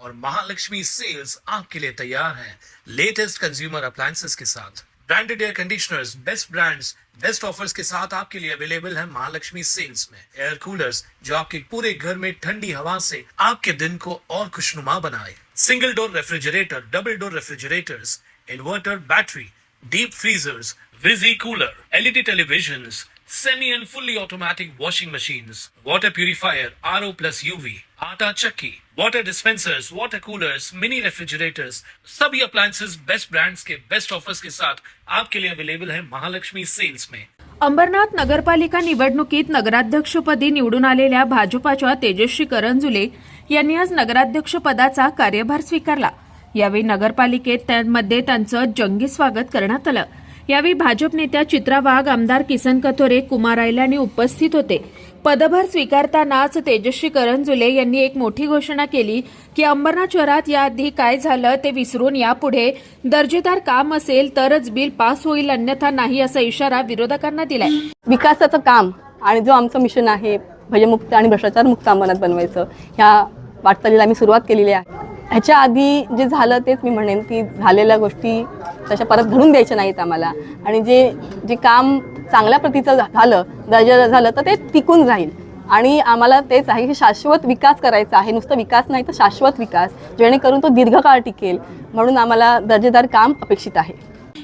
और महालक्ष्मी सेल्स आपके लिए तैयार है लेटेस्ट कंज्यूमर अप्लायंसेस के साथ। Branded air conditioners, best brands, best offers के साथ आपके लिए अवेलेबल है महालक्ष्मी सेल्स में। एयर कूलर्स जो आपके पूरे घर में ठंडी हवा से आपके दिन को और खुशनुमा बनाए। Single door refrigerator, double door refrigerators, inverter battery, deep freezers, विजी cooler, LED televisions, semi and fully automatic washing machines, water purifier, RO plus UV, आटा चक्की, water dispensers, water coolers, mini refrigerators, सभी अप्लायंसेस बेस्ट ब्रांड्स के best offers के साथ आपके लिए available है महालक्ष्मी सेल्स में। अंबरनाथ नगरपालिका निवडणुकीत नगराध्यक्षपदी निवडून आलेल्या भाजपाच्या तेजस्वी करंजुले यांनी आज नगराध्यक्षपदाचा कार्यभार स्वीकारला। यावेळी नगरपालिकेमध्ये त्यांचं जंगी स्वागत करण्यात आलं। यावेळी भाजप नेत्या चित्रा वाघ, आमदार किसन कथोरे, कुमार आयलानी उपस्थित होते। पदभार स्वीकारतानाच तेजस्वी करंजुले यांनी एक मोठी घोषणा केली की अंबरनाथ शहरात याआधी काय झालं ते विसरून यापुढे दर्जेदार काम असेल तरच बिल पास होईल, अन्यथा नाही, असा इशारा विरोधकांना दिलाय। विकासाचं काम आणि जो आमचं मिशन आहे भयमुक्त आणि भ्रष्टाचार मुक्त अंबरनाथ बनवायचं, ह्या वाटचालीला आम्ही सुरुवात केलेली आहे। ह्याच्या आधी जे झालं तेच मी म्हणेन की झालेल्या गोष्टी तशा परत घडून द्यायच्या नाहीत आम्हाला, आणि जे काम चांगल्या प्रतीचं झालं, दर्जाचं झालं तर ते टिकून राहील। आणि आम्हाला तेच आहे की शाश्वत विकास करायचा आहे, नुसतं विकास नाही तर शाश्वत विकास, जेणेकरून तो दीर्घकाळ टिकेल, म्हणून आम्हाला दर्जेदार काम अपेक्षित आहे।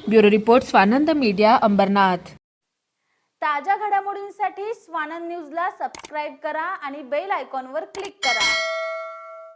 Bureau report, Swanand media, Ambarnath. ताज्या घडामोडींसाठी स्वानंद न्यूजला सबस्क्राईब करा आणि बेल आयकॉनवर क्लिक करा।